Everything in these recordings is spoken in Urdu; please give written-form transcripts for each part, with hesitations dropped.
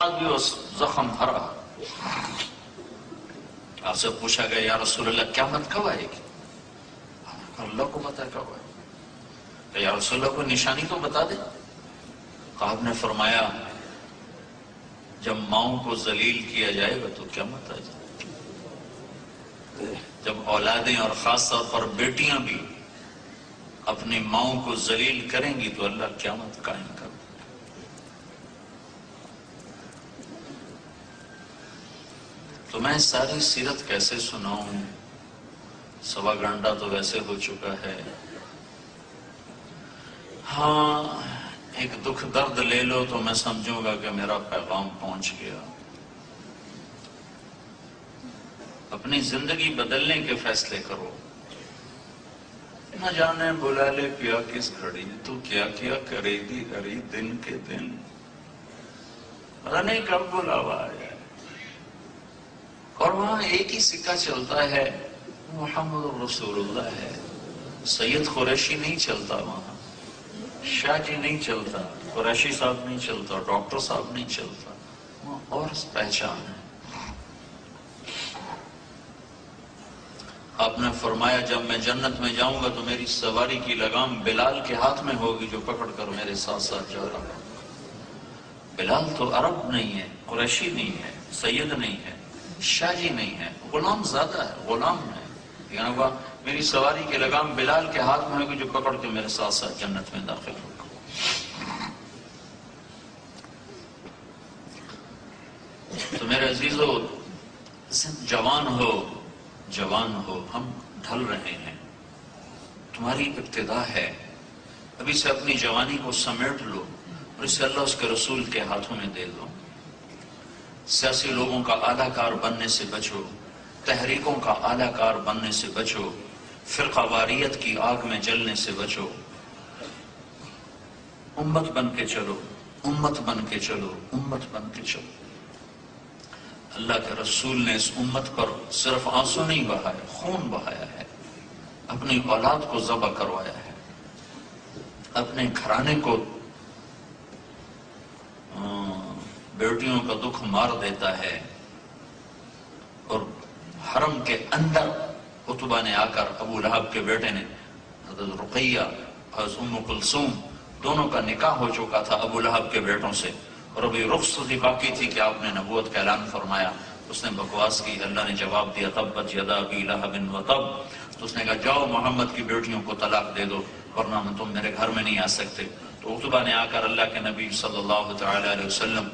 بھی وہ زخم ہرا۔ آپ سے پوچھا گیا یا رسول اللہ قیامت کب آئے گی؟ اللہ کو پتہ کب آئے گی، تو یا رسول اللہ کو نشانی تو بتا دیں۔ آپ نے فرمایا جب ماؤں کو ذلیل کیا جائے گا تو قیامت آ جائے گی، جب اولادیں اور خاص طور پر بیٹیاں بھی اپنی ماؤں کو ذلیل کریں گی تو اللہ قیامت قائم کر دے۔ تو میں ساری سیرت کیسے سناؤں؟ 1.25 گھنٹہ تو ویسے ہو چکا ہے۔ ہاں ایک دکھ درد لے لو تو میں سمجھوں گا کہ میرا پیغام پہنچ گیا۔ اپنی زندگی بدلنے کے فیصلے کرو، نہ جانے بلا لے پیا کس گھڑی، تو کیا کیا کرے گی ہری دن کے دن، پتہ نہیں کب بلاوا آیا۔ اور وہاں ایک ہی سکہ چلتا ہے، محمد رسول اللہ ہے۔ سید قریشی نہیں چلتا، وہاں شاہ جی نہیں چلتا، قریشی صاحب نہیں چلتا، ڈاکٹر صاحب نہیں چلتا، وہاں اور پہچان ہے۔ آپ نے فرمایا جب میں جنت میں جاؤں گا تو میری سواری کی لگام بلال کے ہاتھ میں ہوگی جو پکڑ کر میرے ساتھ ساتھ جا رہا ہے۔ بلال تو عرب نہیں ہے، قریشی نہیں ہے، سید نہیں ہے، شاہ جی نہیں ہے، غلام زیادہ ہے، غلام ہے، لیکن وہ میری سواری کی لگام بلال کے ہاتھ میں ہوگی جو پکڑ کے میرے ساتھ ساتھ جنت میں داخل ہوگا۔ تو میرے عزیزو، جوان ہو، ہم ڈھل رہے ہیں، تمہاری ابتدا ہے، ابھی سے اپنی جوانی کو سمیٹ لو اور اسے اللہ اس کے رسول کے ہاتھوں میں دے دو۔ سیاسی لوگوں کا اعلی کار بننے سے بچو، تحریکوں کا اعلی کار بننے سے بچو، فرقہ واریت کی آگ میں جلنے سے بچو۔ امت بن کے چلو، امت بن کے چلو، امت بن کے چلو۔ اللہ کے رسول نے اس امت پر صرف آنسو نہیں بہائے، خون بہایا ہے، اپنی اولاد کو ذبح کروایا ہے، اپنے گھرانے کو بیٹیوں کا دکھ مار دیتا ہے، اور حرم کے اندر عتبہ نے آ کر، ابو لہب کے بیٹے نے، حضرت رقیہ اور ام کلثوم دونوں کا نکاح ہو چکا تھا ابو لہب کے بیٹوں سے، اور ابھی رخصتی باقی تھی کہ آپ نے نبوت کا اعلان فرمایا۔ اس نے بکواس کی، اللہ نے جواب دیا تبت یدا ابی لہب وتب، تو اس نے کہا جاؤ محمد کی بیٹیوں کو طلاق دے دو ورنہ تم میرے گھر میں نہیں آ سکتے۔ تو عتبہ نے آ کر اللہ کے نبی صلی اللہ تعالی علیہ وسلم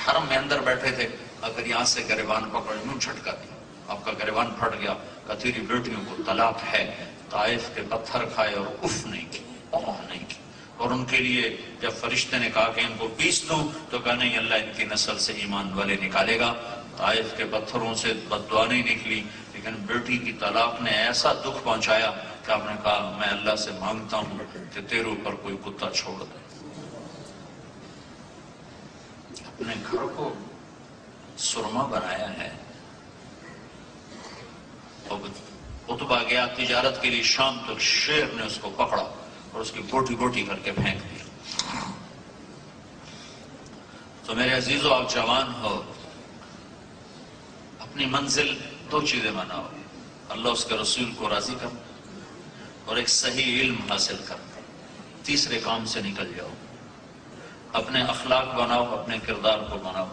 حرم میں اندر بیٹھے تھے، اگر یہاں سے گریبان پکڑ یوں جھٹکا دیا، آپ کا گریبان پھٹ گیا، کہ تیری بیٹیوں کو طلاق ہے۔ طائف کے پتھر کھائے اور اف نہیں کی، اوہ نہیں کی، اور ان کے لیے جب فرشتے نے کہا کہ ان کو پیس دوں تو کہا نہیں، اللہ ان کی نسل سے ایمان والے نکالے گا۔ طائف کے پتھروں سے بد دعا نہیں نکلی، لیکن بیٹی کی طلاق نے ایسا دکھ پہنچایا کہ آپ نے کہا میں اللہ سے مانگتا ہوں کہ تیرے اوپر کوئی کتا چھوڑ دے۔ اپنے گھر کو سرما بنایا ہے۔ عتبہ گیا تجارت کے لیے شام، تو شیر نے اس کو پکڑا اور اس کی بوٹی بوٹی کر کے پھینک دی۔ تو میرے عزیزو، آپ جوان ہو، اپنی منزل 2 چیزیں بناؤ، اللہ اس کے رسول کو راضی کر اور ایک صحیح علم حاصل کر، تیسرے کام سے نکل جاؤ۔ اپنے اخلاق بناؤ، اپنے کردار کو بناؤ۔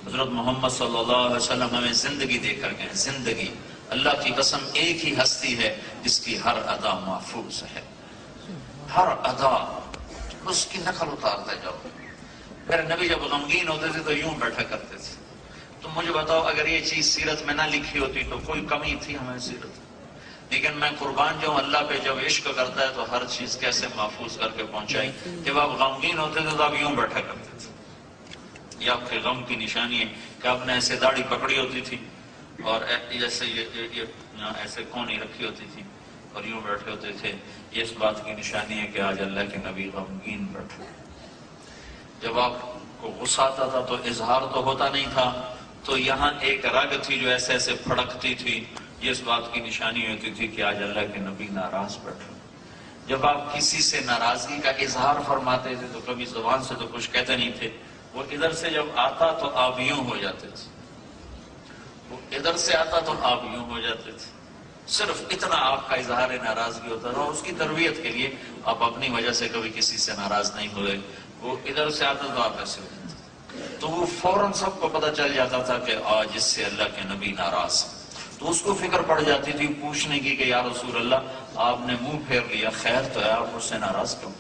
حضرت محمد صلی اللہ علیہ وسلم ہمیں زندگی دے کر گئے، زندگی، اللہ کی قسم ایک ہی ہستی ہے جس کی ہر ادا محفوظ ہے، ہر ادا اس کی نقل اتارتے جاؤ۔ میرے نبی جب غمگین ہوتے تھے تو یوں بیٹھا کرتے تھے۔ تم مجھے بتاؤ اگر یہ چیز سیرت میں نہ لکھی ہوتی تو کوئی کمی تھی ہمیں سیرت؟ لیکن میں قربان جاؤں، اللہ پہ جب عشق کرتا ہے تو ہر چیز کیسے محفوظ کر کے پہنچائی۔ جب آپ غمگین ہوتے تھے تو آپ یوں بیٹھا کرتے تھے، یہ آپ کے غم کی نشانی ہے کہ آپ نے ایسے داڑھی پکڑی ہوتی تھی اور جیسے یہ ایسے کونی رکھی ہوتی تھی اور یوں بیٹھے ہوتے تھے، یہ اس بات کی نشانی ہے کہ آج اللہ کے نبی غمگین بیٹھے۔ جب آپ کو غصہ آتا تھا تو اظہار تو ہوتا نہیں تھا، تو یہاں ایک رگ تھی جو ایسے ایسے پھڑکتی تھی، یہ اس بات کی نشانی ہوتی تھی کہ آج اللہ کے نبی ناراض بیٹھے۔ جب آپ کسی سے ناراضگی کا اظہار فرماتے تھے تو کبھی زبان سے تو کچھ کہتے نہیں تھے، وہ ادھر سے جب آتا تو آپ یوں ہو جاتے تھے، وہ ادھر سے آتا تو آپ یوں ہو جاتے تھے، صرف اتنا آپ کا اظہار ناراضگی ہوتا تھا، اور اس کی تربیت کے لیے آپ اپنی وجہ سے کبھی کسی سے ناراض نہیں ہوئے، وہ ادھر سے آتا تو آپ ایسے ہو جاتے، تو وہ فوراً سب کو پتہ چل جاتا تھا کہ آج اس سے اللہ کے نبی ناراض ہیں، تو اس کو فکر پڑ جاتی تھی پوچھنے کی کہ یا رسول اللہ آپ نے منہ پھیر لیا، خیر تو ہے، آپ مجھ سے ناراض کیوں؟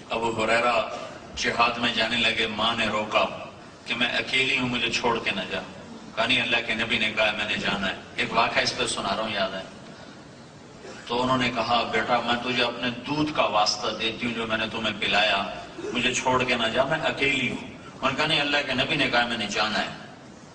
ابو ہریرہ جہاد میں جانے لگے، ماں نے روکا کہ میں اکیلی ہوں، مجھے چھوڑ کے نہ جا، کہا نہیں، اللہ کے نبی نے کہا میں نے جانا ہے۔ ایک واقعہ اس پہ سنا رہا ہوں، یاد ہے، تو انہوں نے کہا بیٹا میں تجھے اپنے دودھ کا واسطہ دیتی ہوں جو میں نے تمہیں پلایا، مجھے چھوڑ کے نہ جا، میں اکیلی ہوں۔ انہوں نے کہا نہیں، اللہ کے نبی نے کہا میں نے جانا ہے،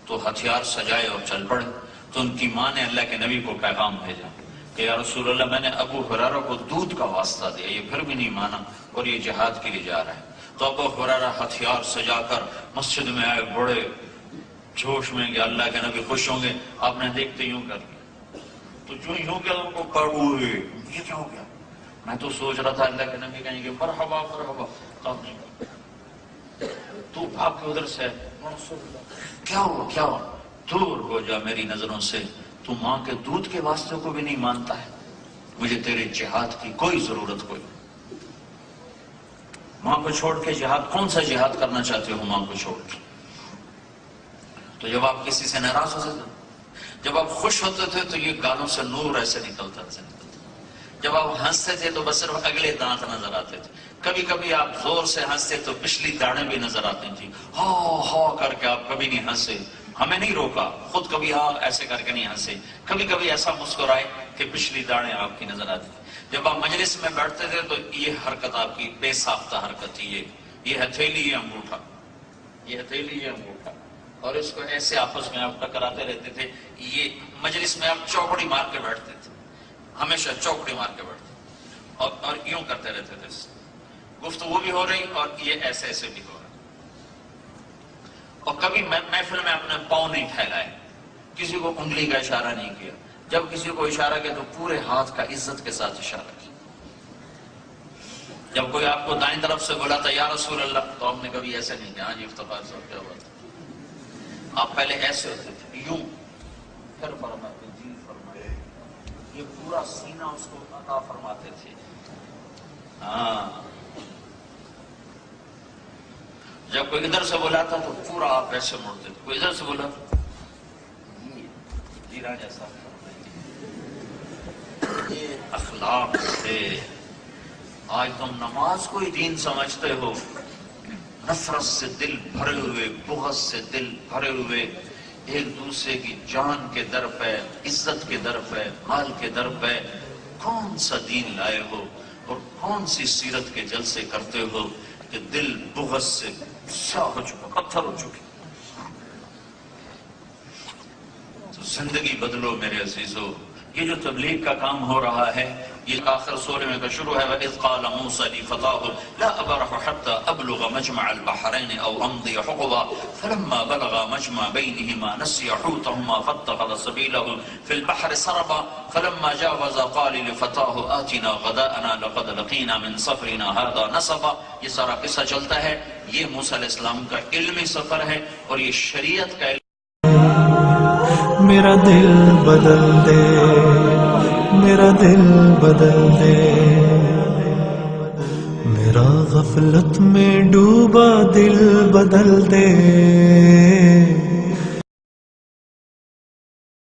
تو ہتھیار سجائے اور چل پڑے۔ تو ان کی ماں نے اللہ کے نبی کو پیغام بھیجا کہ یا رسول اللہ میں نے ابو ہریرہ کو دودھ کا واسطہ دیا، یہ پھر بھی نہیں مانا اور یہ جہاد کے لیے جا رہا ہے۔ تو ابو ہریرہ ہتھیار سجا کر مسجد میں آئے، بڑے جوش میں کہ اللہ کے نبی خوش ہوں گے، آپ نے دیکھتے یوں کر لیا، تو جو یوں کیا ان کو پڑھوئے، یہ کیا ہو گیا؟ میں تو سوچ رہا تھا اللہ کے نبی کہیں گے مرحبا مرحبا، کہا نہیں، تو بھاگ کے ادھر سے کیا ہوا کیا ہوا؟ دور ہو جا میری نظروں سے، تو ماں کے دودھ کے واسطے کو بھی نہیں مانتا ہے، مجھے تیرے جہاد کی کوئی ضرورت کوئی۔ ماں کو چھوڑ کے جہاد، کون سا جہاد کرنا چاہتے ہو ماں کو چھوڑ کے؟ تو جب آپ کسی سے ناراض ہوتے تھے، جب آپ خوش ہوتے تھے تو یہ گالوں سے نور ایسے نکلتا تھا، جب آپ ہنستے تھے تو بس صرف اگلے دانت نظر آتے تھے، کبھی کبھی آپ زور سے ہنستے تو پچھلی داڑیں بھی نظر آتی تھی، ہاں کر کے آپ کبھی نہیں ہنسے، ہمیں نہیں روکا، خود کبھی ایسے کر کے نہیں ہنسے، کبھی کبھی ایسا مسکرائے کہ پچھلی داڑیں آپ کی نظر آتی تھی۔ جب آپ مجلس میں بیٹھتے تھے تو یہ حرکت آپ کی بے ساختہ حرکت تھی، یہ ہتھیلی، یہ انگوٹھا، یہ ہتھیلی، یہ انگوٹھا، اور اس کو ایسے آپس میں آپ ٹکراتے رہتے تھے۔ یہ مجلس میں آپ چوکڑی مار کے بیٹھتے تھے، ہمیشہ چوکڑی مار کے بیٹھتے اور یوں کرتے رہتے تھے، گفتگو بھی ہو رہی اور یہ ایسے ایسے بھی ہو رہا، اور کبھی محفل میں اپنے پاؤں نہیں پھیلائے، کسی کو انگلی کا اشارہ نہیں کیا، جب کسی کو اشارہ کیا تو پورے ہاتھ کا عزت کے ساتھ اشارہ کیا۔ جب کوئی آپ کو دائیں طرف سے بولا تھا یا رسول اللہ، تو آپ نے کبھی ایسے نہیں کہا ہاں جی افتخار صاحب کیا ہوا تھا، آپ پہلے ایسے ہوتے تھے، یوں، پھر فرماتے جی فرمائے، یہ پورا سینہ اس کو عطا فرماتے تھے۔ ہاں، جب کوئی ادھر سے بلاتا تو پورا آپ ایسے مڑتے تھے، کوئی ادھر سے بولا جی راجا صاحب، یہ اخلاق تھے۔ آج تم نماز کو ہی دین سمجھتے ہو، نفرت سے دل بھرے ہوئے، بغض سے دل بھرے ہوئے، ایک دوسرے کی جان کے در پہ، عزت کے در پہ، مال کے در پہ کون سا دین لائے ہو اور کون سی سیرت کے جلسے کرتے ہو کہ دل بغض سے سیاہ ہو چکا، پتھر ہو چکے۔ تو زندگی بدلو میرے عزیزو۔ یہ جو تبلیغ کا کام ہو رہا ہے، یہ آخر سورہ میں کا شروع ہے، وَإِذْ قَالَ مُوسَىٰ لِفَتَاهُ لَا أَبْرَحُ حَتَّىٰ أَبْلُغَ مَجْمَعَ الْبَحْرَيْنِ أَوْ أَمْضِيَ حُقُبًا فَلَمَّا بَلَغَا مَجْمَعَ بَيْنِهِمَا نَسِيَ حُوتَهُمَا فَاتَّخَذَ سَبِيلَهُ فِي الْبَحْرِ سَرَبًا فَلَمَّا جَاوَزَا قَالَ لِفَتَاهُ آتِنَا غَدَاءَنَا لَقَدْ لَقِينَا مِنْ سَفَرِنَا هَٰذَا نَصَبًا۔ یہ سارا قصہ چلتا ہے، یہ موسیٰ علیہ السلام کا علمی سفر ہے اور یہ شریعت کا میرا دل بدل دے، میرا دل بدل دے، میرا غفلت میں ڈوبا دل بدل دے۔